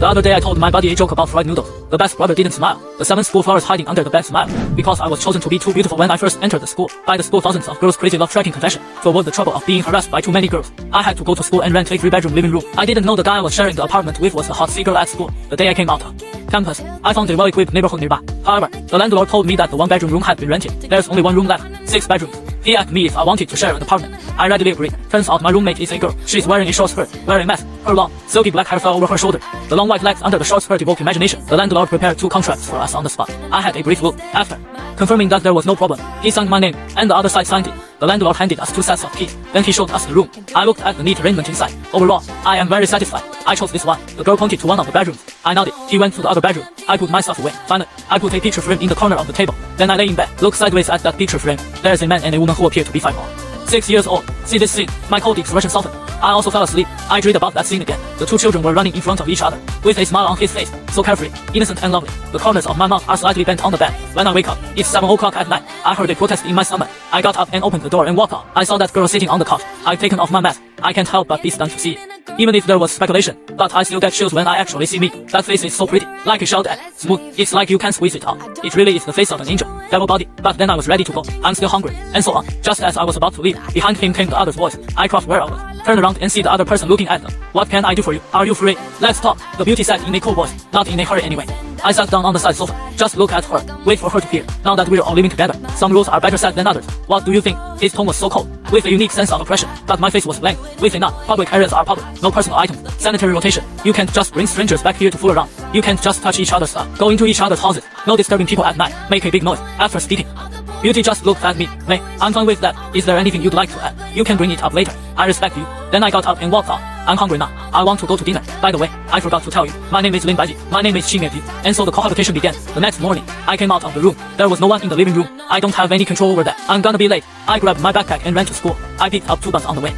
The other day I told my buddy a joke about fried noodles. The best brother didn't smile. The 7 school flowers hiding under the bed smiled. Because I was chosen to be too beautiful when I first entered the school. By the school, thousands of girls crazy love tracking confession. To avoid the trouble of being harassed by too many girls, I had to go to school and rent a 3-bedroom living room. I didn't know the guy I was sharing the apartment with was the hot C girl at school. The day I came out of campus, I found a well-equipped neighborhood nearby. However, the landlord told me that the 1-bedroom room had been rented. There's only one room left, 6 bedrooms. He asked me if I wanted to share an apartment. I readily agreed. Turns out my roommate is a girl. She's wearing a short skirt, wearing a mask. Her long, silky black hair fell over her shoulder. The long white legs under the short skirt evoked imagination. The landlord prepared 2 contracts for us on the spot. I had a brief look. After confirming that there was no problem, he signed my name, and the other side signed it. The landlord handed us 2 sets of keys. Then he showed us the room. I looked at the neat arrangement inside. Overall, I am very satisfied. I chose this one. The girl pointed to one of the bedrooms. I nodded. He went to the other bedroom. I put myself away. Finally, I put a picture frame in the corner of the table. Then I lay in bed, look sideways at that picture frame. There's a man and a woman who appear to be 5 or 6 years old. See this scene? My cold expression softened. I also fell asleep. I dreamed about that scene again. The 2 children were running in front of each other, with a smile on his face, so carefree, innocent and lovely. The corners of my mouth are slightly bent on the bed. When I wake up, it's 7 o'clock at night. I heard a protest in my stomach. I got up and opened the door and walked out. I saw that girl sitting on the couch. I've taken off my mask. I can't help but be stunned to see it. Even if there was speculation, but I still get chills when I actually see me. That face is so pretty, like a shell egg, smooth. It's like you can't squeeze it out. It really is the face of an angel, devil body. But then I was ready to go. I'm still hungry, and so on. Just as I was about to leave, behind him came the other's voice. I crossed where I was, turned around and see the other person looking at them. What can I do for you? Are you free? Let's talk. The beauty said in a cool voice, not in a hurry anyway. I sat down on the side sofa. Just look at her. Wait for her to appear. Now that we're all living together, some rules are better set than others. What do you think? His tone was so cold, with a unique sense of oppression. But my face was blank, with a nod. Public areas are public. No personal items. Sanitary rotation. You can't just bring strangers back here to fool around. You can't just touch each other's stuff. Go into each other's houses. No disturbing people at night. Make a big noise. After speaking, Beauty just looked at me. May, I'm fine with that. Is there anything you'd like to add? You can bring it up later. I respect you. Then I got up and walked out. I'm hungry now. I want to go to dinner. By the way, I forgot to tell you. My name is Lin Baiji. My name is Qing Yu. And so the cohabitation began. The next morning, I came out of the room. There was no one in the living room. I don't have any control over that. I'm gonna be late. I grabbed my backpack and ran to school. I picked up 2 buns on the way.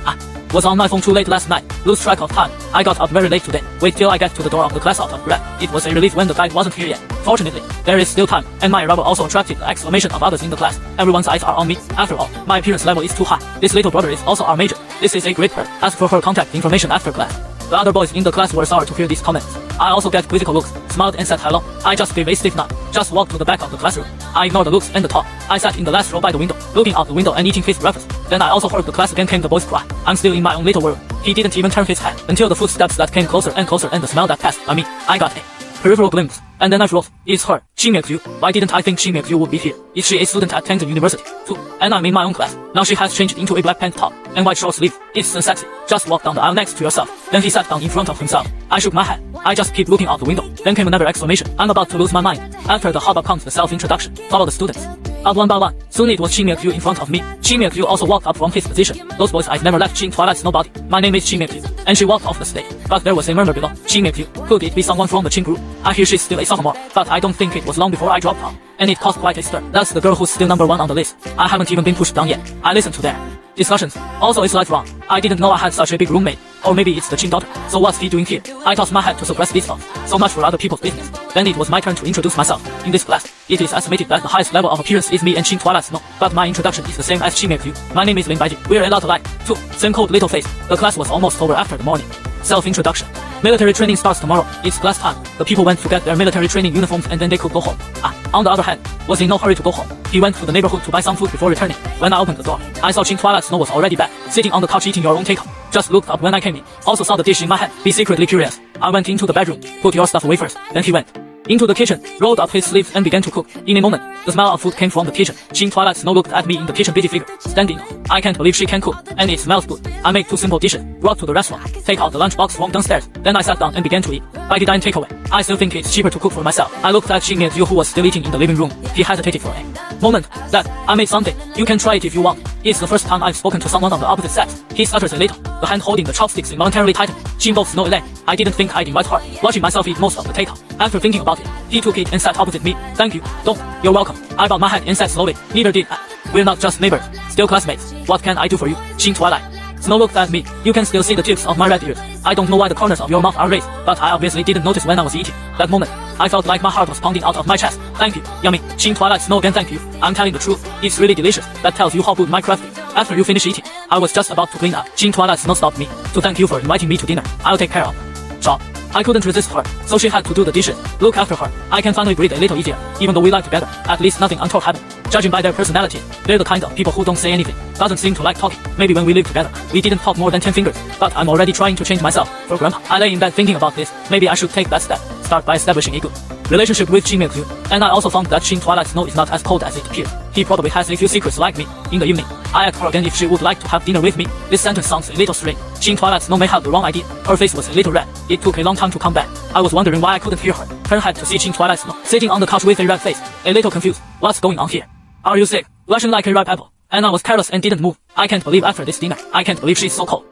Was on my phone too late last night. Lose track of time. I got up very late today. Wait till I get to the door of the class out of breath. It was a relief when the guide wasn't here yet. Fortunately, there is still time, and my arrival also attracted the exclamation of others in the class. Everyone's eyes are on me. After all, my appearance level is too high. This little brother is also our major. This is a great perk. Ask for her contact information after class. The other boys in the class were sour to hear these comments. I also get quizzical looks, smiled and said hello. I just gave a stiff nod, just walked to the back of the classroom. I ignored the looks and the talk. I sat in the last row by the window, looking out the window and eating his breakfast. Then I also heard the class again came the boys cry. I'm still in my own little world. He didn't even turn his head until the footsteps that came closer and closer and the smell that passed by me. I got a peripheral glimpse, and then I froze. It's her, Qing Yu. Why didn't I think Qing Yu would be here? Is she a student at Tangent University, too? And I'm in my own class. Now she has changed into a black pant top and white short sleeves. It's unsexy. Just walk down the aisle next to yourself. Then he sat down in front of himself. I shook my head. I just keep looking out the window. Then came another exclamation. I'm about to lose my mind. After the hubbub comes the self-introduction. Follow the students. Up one by one. Soon it was Qing Yu in front of me. Qing Yu also walked up from his position. Those boys I've never left Qing Twilight's nobody. My name is Qing Yu. And she walked off the stage. But there was a murmur below. Qing Yu. Could it be someone from the Qing group? I hear she's still a sophomore, but I don't think it was long before I dropped out. And it caused quite a stir. That's the girl who's still number 1 on the list. I haven't even been pushed down yet. I listened to their discussions. Also a slight wrong. I didn't know I had such a big roommate. Or maybe it's the Qing daughter. So what's he doing here? I tossed my head to suppress these thoughts. So much for other people's business. Then it was my turn to introduce myself. In this class, it is estimated that the highest level of appearance is me and Qing Twilight's no. But my introduction is the same as Qing Yu. My name is Lin Baiji. We're a lot alike, too. Same cold little face. The class was almost over after the morning self-introduction. Military training starts tomorrow. It's class time. The people went to get their military training uniforms and then they could go home. On the other hand, was in no hurry to go home. He went to the neighborhood to buy some food before returning. When I opened the door, I saw Qing Twilight's Snow was already back, sitting on the couch eating your own takeout. Just looked up when I came in. Also saw the dish in my hand. Be secretly curious. I went into the bedroom. Put your stuff away first. Then he went into the kitchen, rolled up his sleeves and began to cook. In a moment, the smell of food came from the kitchen. Qing Twilight Snow looked at me in the kitchen, busy figure, standing up. I can't believe she can cook, and it smells good. I made 2 simple dishes, brought to the restaurant, take out the lunchbox from downstairs. Then I sat down and began to eat. By the dine takeaway, I still think it's cheaper to cook for myself. I looked at Qing Yu who was still eating in the living room. He hesitated for a moment. Dad, I made something. You can try it if you want. It's the first time I've spoken to someone of the opposite sex. He stutters a little. The hand holding the chopsticks involuntarily tightened. Qing both Snow leg. I didn't think I'd invite her. Watching myself eat most of the takeout. After thinking about it, he took it and sat opposite me. Thank you. Don't. You're welcome. I bowed my head and said slowly. Neither did I. We're not just neighbors, still classmates. What can I do for you? Qing Twilight. Snow looked at me. You can still see the tips of my red ears. I don't know why the corners of your mouth are raised, but I obviously didn't notice when I was eating. That moment, I felt like my heart was pounding out of my chest. Thank you. Yummy. Qing Twilight Snow again thank you. I'm telling the truth. It's really delicious. That tells you how good my craft is. After you finish eating, I was just about to clean up. Qing Twilight Snow stopped me. To thank you for inviting me to dinner. I'll take care of. Ciao. I couldn't resist her, so she had to do the dishes, look after her. I can finally breathe a little easier, even though we live together. At least nothing untoward happened. Judging by their personality, they're the kind of people who don't say anything, doesn't seem to like talking. Maybe when we lived together, we didn't talk more than 10 fingers. But I'm already trying to change myself. For grandpa, I lay in bed thinking about this. Maybe I should take that step. Start by establishing a good relationship with Shin Milk. And I also found that Shin Twilight Snow is not as cold as it appears. He probably has a few secrets like me. In the evening, I asked her again if she would like to have dinner with me. This sentence sounds a little strange. Shin Twilight Snow may have the wrong idea. Her face was a little red. It took a long time to come back. I was wondering why I couldn't hear her. Turn head to see Shin Twilight Snow sitting on the couch with a red face. A little confused. What's going on here? Are you sick? Blushing like a ripe apple. Anna was careless and didn't move. I can't believe after this dinner. I can't believe she's so cold.